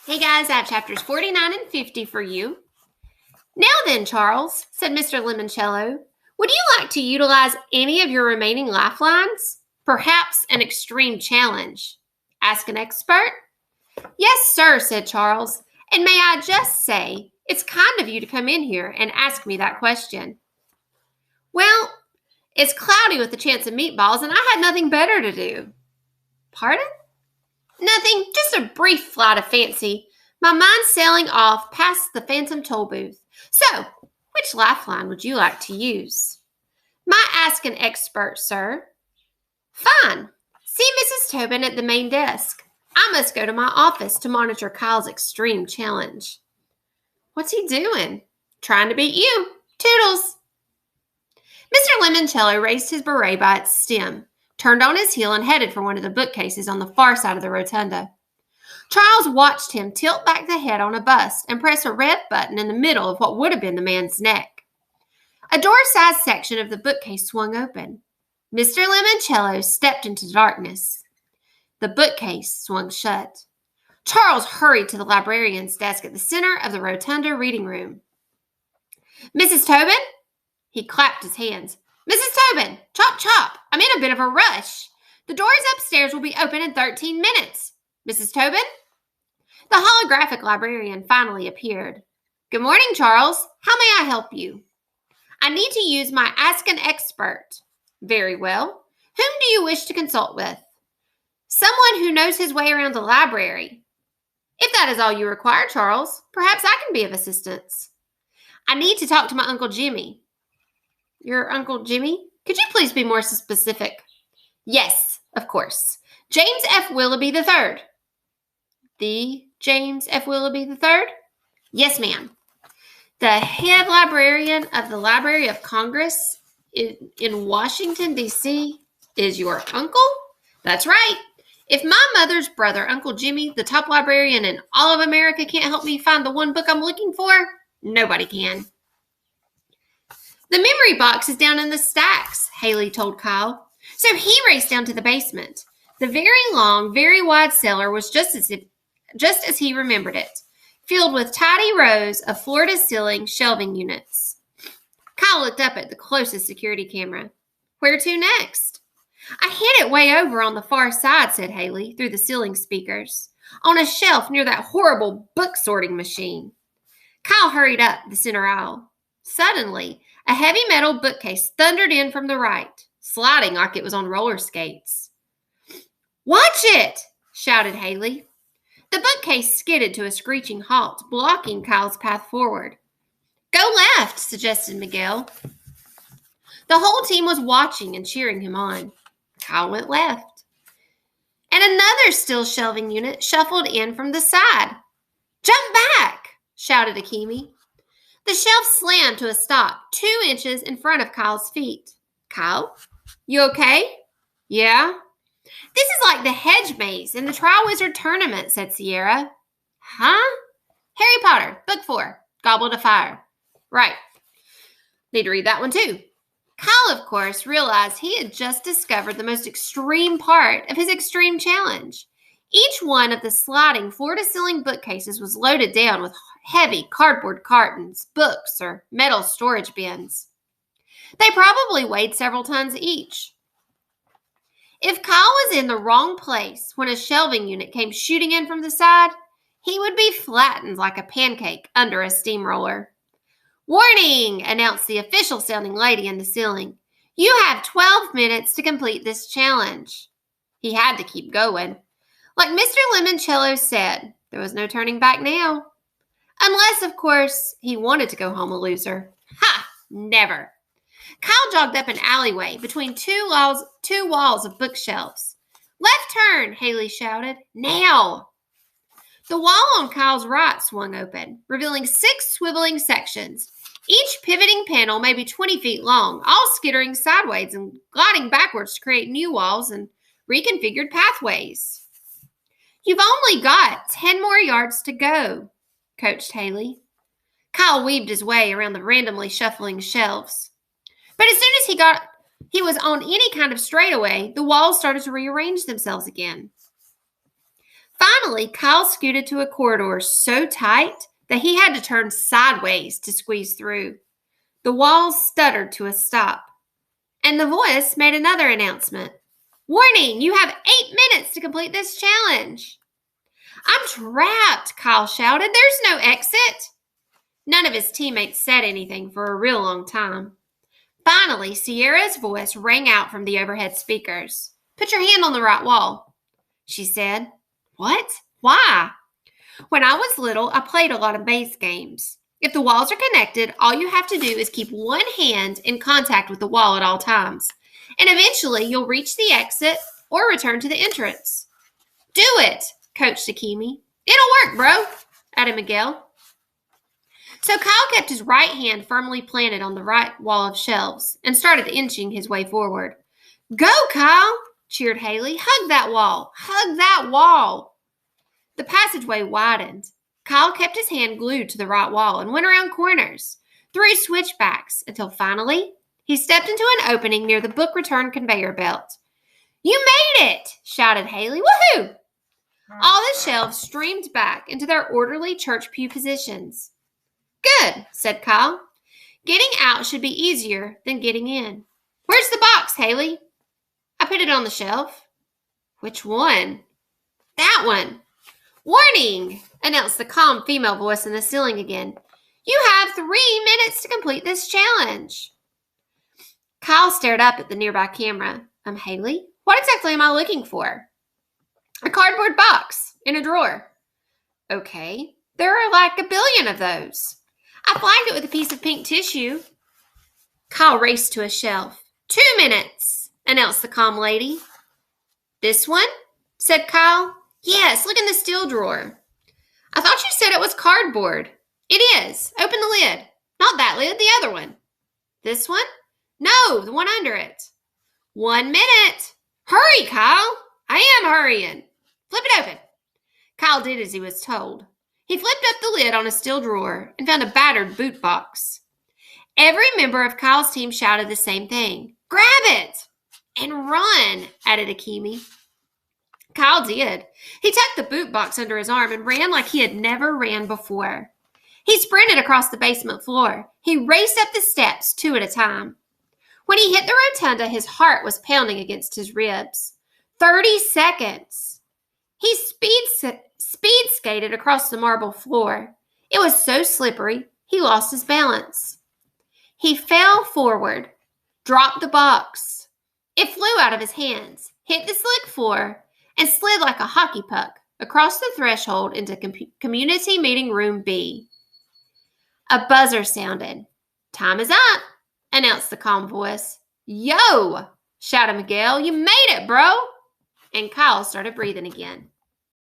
Hey guys, I have chapters 49 and 50 for you. Now then, Charles, said Mr. Lemoncello, would you like to utilize any of your remaining lifelines? Perhaps an extreme challenge. Ask an expert? Yes, sir, said Charles. And may I just say, it's kind of you to come in here and ask me that question. Well, it's cloudy with the chance of meatballs, and I had nothing better to do. Pardon? Nothing, just a brief flight of fancy. My mind's sailing off past the phantom toll booth. So, which lifeline would you like to use? Might ask an expert, sir. Fine. See Mrs. Tobin at the main desk. I must go to my office to monitor Kyle's extreme challenge. What's he doing? Trying to beat you. Toodles. Mr. Lemoncello raised his beret by its stem, turned on his heel, and headed for one of the bookcases on the far side of the rotunda. Charles watched him tilt back the head on a bust and press a red button in the middle of what would have been the man's neck. A door-sized section of the bookcase swung open. Mr. Lemoncello stepped into darkness. The bookcase swung shut. Charles hurried to the librarian's desk at the center of the rotunda reading room. Mrs. Tobin? He clapped his hands. Mrs. Tobin, chop, chop. I'm in a bit of a rush. The doors upstairs will be open in 13 minutes. Mrs. Tobin? The holographic librarian finally appeared. Good morning, Charles. How may I help you? I need to use my Ask an Expert. Very well. Whom do you wish to consult with? Someone who knows his way around the library. If that is all you require, Charles, perhaps I can be of assistance. I need to talk to my Uncle Jimmy. Your Uncle Jimmy? Could you please be more specific? Yes, of course. James F. Willoughby III. The James F. Willoughby III? Yes, ma'am. The head librarian of the Library of Congress in Washington, D.C. is your uncle? That's right. If my mother's brother, Uncle Jimmy, the top librarian in all of America, can't help me find the one book I'm looking for, nobody can. The memory box is down in the stacks, Haley told Kyle. So he raced down to the basement. The very long, very wide cellar was just as he remembered it, filled with tidy rows of floor-to-ceiling shelving units. Kyle looked up at the closest security camera. Where to next? I hid it way over on the far side, said Haley, through the ceiling speakers, on a shelf near that horrible book-sorting machine. Kyle hurried up the center aisle. Suddenly, a heavy metal bookcase thundered in from the right, sliding like it was on roller skates. Watch it! Shouted Haley. The bookcase skidded to a screeching halt, blocking Kyle's path forward. Go left, suggested Miguel. The whole team was watching and cheering him on. Kyle went left. And another steel shelving unit shuffled in from the side. Jump back, shouted Akemi. The shelf slammed to a stop 2 inches in front of Kyle's feet. Kyle, you okay? Yeah. This is like the hedge maze in the Triwizard Tournament, said Sierra. Huh? Harry Potter, book 4, Goblet of Fire. Right. Need to read that one too. Kyle, of course, realized he had just discovered the most extreme part of his extreme challenge. Each one of the sliding floor-to-ceiling bookcases was loaded down with heavy cardboard cartons, books, or metal storage bins. They probably weighed several tons each. If Kyle was in the wrong place when a shelving unit came shooting in from the side, he would be flattened like a pancake under a steamroller. Warning, announced the official-sounding lady in the ceiling. You have 12 minutes to complete this challenge. He had to keep going. Like Mr. Lemoncello said, there was no turning back now. Unless, of course, he wanted to go home a loser. Ha! Never. Kyle jogged up an alleyway between two walls of bookshelves. Left turn, Haley shouted. Now! The wall on Kyle's right swung open, revealing 6 swiveling sections. Each pivoting panel may be 20 feet long, all skittering sideways and gliding backwards to create new walls and reconfigured pathways. You've only got 10 more yards to go, coached Haley. Kyle weaved his way around the randomly shuffling shelves. But as soon as he was on any kind of straightaway, the walls started to rearrange themselves again. Finally, Kyle scooted to a corridor so tight that he had to turn sideways to squeeze through. The walls stuttered to a stop, and the voice made another announcement. Warning, you have 8 minutes to complete this challenge. I'm trapped, Kyle shouted. There's no exit. None of his teammates said anything for a real long time. Finally, Sierra's voice rang out from the overhead speakers. Put your hand on the right wall, she said. What? Why? When I was little, I played a lot of maze games. If the walls are connected, all you have to do is keep one hand in contact with the wall at all times, and eventually you'll reach the exit or return to the entrance. Do it, coached Akimi. It'll work, bro, added Miguel. So Kyle kept his right hand firmly planted on the right wall of shelves and started inching his way forward. Go, Kyle, cheered Haley. Hug that wall. Hug that wall. The passageway widened. Kyle kept his hand glued to the right wall and went around corners, through switchbacks, until finally he stepped into an opening near the book return conveyor belt. You made it, shouted Haley. Woohoo! All the shelves streamed back into their orderly church pew positions. Good, said Kyle. Getting out should be easier than getting in. Where's the box, Haley? I put it on the shelf. Which one? That one. Warning, announced the calm female voice in the ceiling again. You have 3 minutes to complete this challenge. Kyle stared up at the nearby camera. Haley, what exactly am I looking for? A cardboard box in a drawer. Okay, there are like a billion of those. I flagged it with a piece of pink tissue. Kyle raced to a shelf. 2 minutes, announced the calm lady. This one? Said Kyle. Yes, look in the steel drawer. I thought you said it was cardboard. It is. Open the lid. Not that lid, the other one. This one? No, the one under it. 1 minute. Hurry, Kyle. I am hurrying. Flip it open. Kyle did as he was told. He flipped up the lid on a steel drawer and found a battered boot box. Every member of Kyle's team shouted the same thing. Grab it! And run, added Akimi. Kyle did. He tucked the boot box under his arm and ran like he had never ran before. He sprinted across the basement floor. He raced up the steps 2 at a time. When he hit the rotunda, his heart was pounding against his ribs. 30 seconds. He speed skated across the marble floor. It was so slippery, he lost his balance. He fell forward, dropped the box. It flew out of his hands, hit the slick floor, and slid like a hockey puck across the threshold into Community Meeting Room B. A buzzer sounded. Time is up, announced the calm voice. Yo, shouted Miguel. You made it, bro. And Kyle started breathing again.